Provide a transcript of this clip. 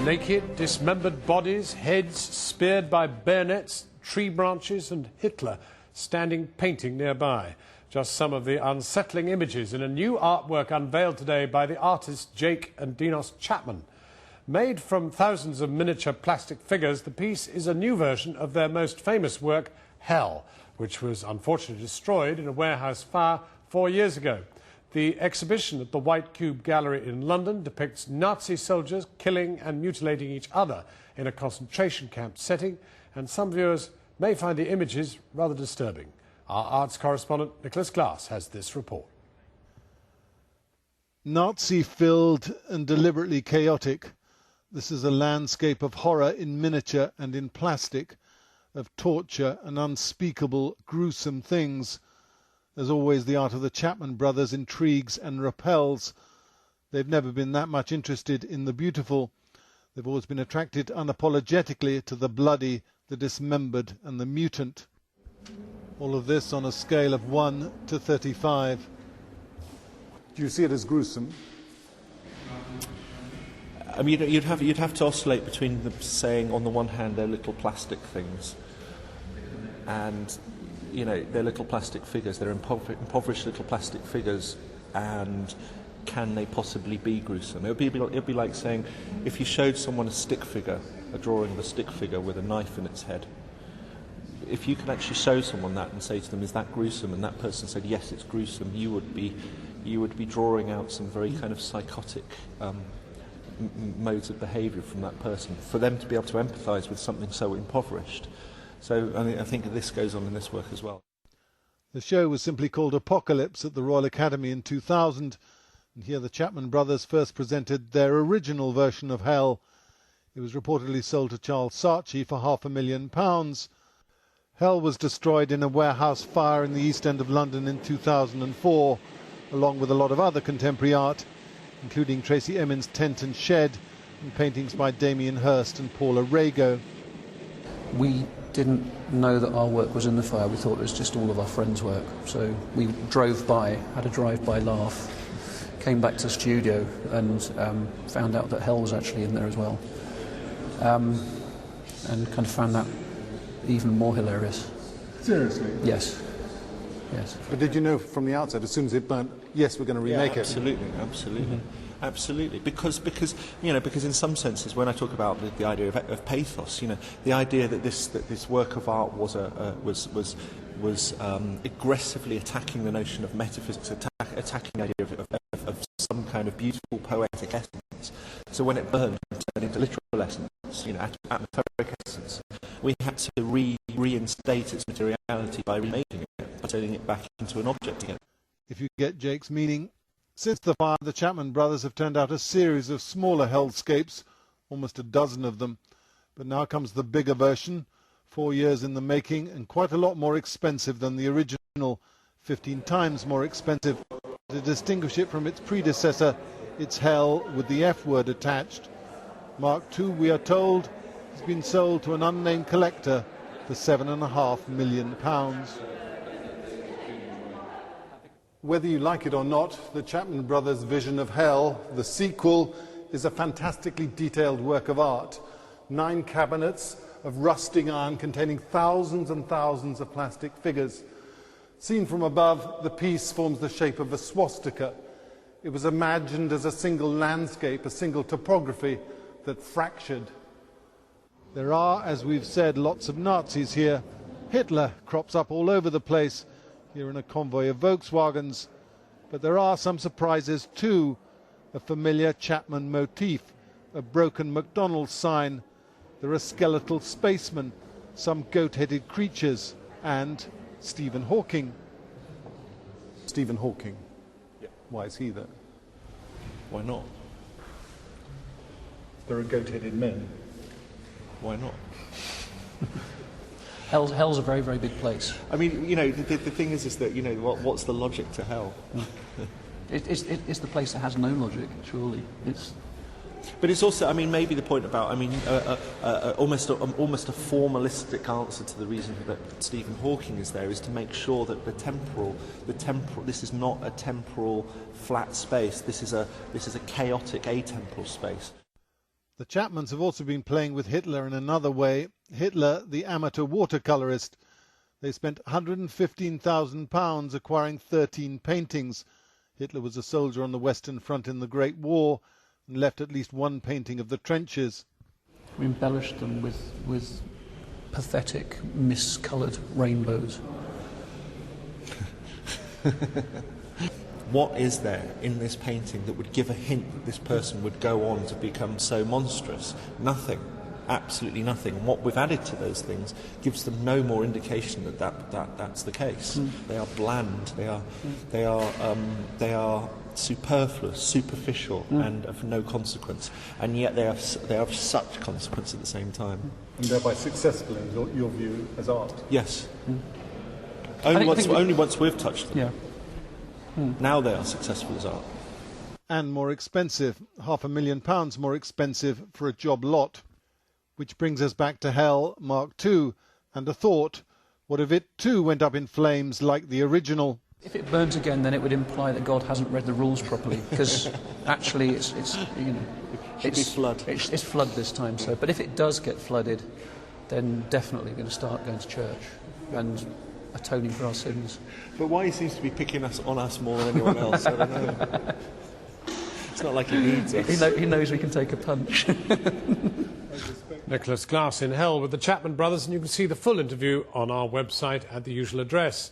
Naked, dismembered bodies, heads speared by bayonets, tree branches and Hitler standing painting nearby. Just some of the unsettling images in a new artwork unveiled today by the artists Jake and Dinos Chapman. Made from thousands of miniature plastic figures, the piece is a new version of their most famous work, Hell, which was unfortunately destroyed in a warehouse fire 4 years ago. The exhibition at the White Cube Gallery in London depicts Nazi soldiers killing and mutilating each other in a concentration camp setting, and some viewers may find the images rather disturbing. Our arts correspondent Nicholas Glass has this report. Nazi-filled and deliberately chaotic, this is a landscape of horror in miniature and in plastic, of torture and unspeakable, gruesome things. As always, the art of the Chapman brothers intrigues and repels. They've never been that much interested in the beautiful. They've always been attracted unapologetically to the bloody, the dismembered and the mutant. All of this on a scale of 1 to 35. Do you see it as gruesome? I mean, you'd have to oscillate between them saying, on the one hand, they're little plastic things, and you know, they're little plastic figures. They're impoverished little plastic figures, and can they possibly be gruesome? It'd be like saying, if you showed someone a stick figure, a drawing of a stick figure with a knife in its head, if you could actually show someone that and say to them, "Is that gruesome?" and that person said, "Yes, it's gruesome," you would be drawing out some very kind of psychotic modes of behaviour from that person, for them to be able to empathise with something so impoverished. So I think this goes on in this work as well. The show was simply called Apocalypse at the Royal Academy in 2000, and here the Chapman brothers first presented their original version of Hell. It was reportedly sold to Charles Saatchi for £500,000. Hell was destroyed in a warehouse fire in the East End of London in 2004, along with a lot of other contemporary art, including Tracy Emin's Tent and Shed, and paintings by Damien Hirst and Paula Rago. We didn't know that our work was in the fire. We thought it was just all of our friends' work. So we drove by, had a drive-by laugh, came back to the studio and found out that Hell was actually in there as well. And kind of found that even more hilarious. Seriously? Yes. Yes. But did you know from the outset, as soon as it burnt, yes, we're going to remake it? Absolutely. Absolutely, because in some senses, when I talk about the idea of pathos, the idea that this work of art was aggressively attacking the notion of metaphysics, attacking the idea of some kind of beautiful poetic essence. So when it burned, it turned into literal essence, atmospheric essence. We had to reinstate its materiality by remaking it, by turning it back into an object again. If you get Jake's meaning, since the fire, the Chapman brothers have turned out a series of smaller hellscapes, almost a dozen of them. But now comes the bigger version, 4 years in the making, and quite a lot more expensive than the original, 15 times more expensive. To distinguish it from its predecessor, it's Hell with the F word attached. Mark II, we are told, has been sold to an unnamed collector for £7.5 million. Whether you like it or not, the Chapman brothers' vision of Hell, the sequel, is a fantastically detailed work of art. 9 cabinets of rusting iron containing thousands and thousands of plastic figures. Seen from above, the piece forms the shape of a swastika. It was imagined as a single landscape, a single topography that fractured. There are, as we've said, lots of Nazis here. Hitler crops up all over the place, here in a convoy of Volkswagens. But there are some surprises too. A familiar Chapman motif, a broken McDonald's sign. There are skeletal spacemen, some goat-headed creatures, and Stephen Hawking. Stephen Hawking? Yeah. Why is he there? Why not? There are goat-headed men. Why not? Hell's a very, very big place. I mean, the thing is that, what's the logic to Hell? It's the place that has no logic, surely. But it's also, I mean, maybe the point about, almost a formalistic answer to the reason that Stephen Hawking is there is to make sure that the temporal, this is not a temporal flat space. This is a chaotic atemporal space. The Chapmans have also been playing with Hitler in another way. Hitler, the amateur watercolourist. They spent £115,000 acquiring 13 paintings. Hitler was a soldier on the Western Front in the Great War and left at least one painting of the trenches. We embellished them with pathetic, miscoloured rainbows. What is there in this painting that would give a hint that this person would go on to become so monstrous? Nothing. Absolutely nothing. And what we've added to those things gives them no more indication that that's the case. They are bland. They are superfluous, superficial, and of no consequence. And yet they are of such consequence at the same time. And thereby successful in your view as art. Yes. Only once we've touched them. Yeah. Now they are successful as art. And more expensive, £500,000 more expensive for a job lot. Which brings us back to Hell Mark II and a thought, what if it too went up in flames like the original? If it burns again, then it would imply that God hasn't read the rules properly, because actually it's flood. It's flood this time. So, but if it does get flooded, then definitely going to start going to church and atoning for our sins. But why he seems to be picking on us more than anyone else? I don't know. It's not like he needs us. He knows we can take a punch. Nicholas Glass in Hell with the Chapman brothers, and you can see the full interview on our website at the usual address.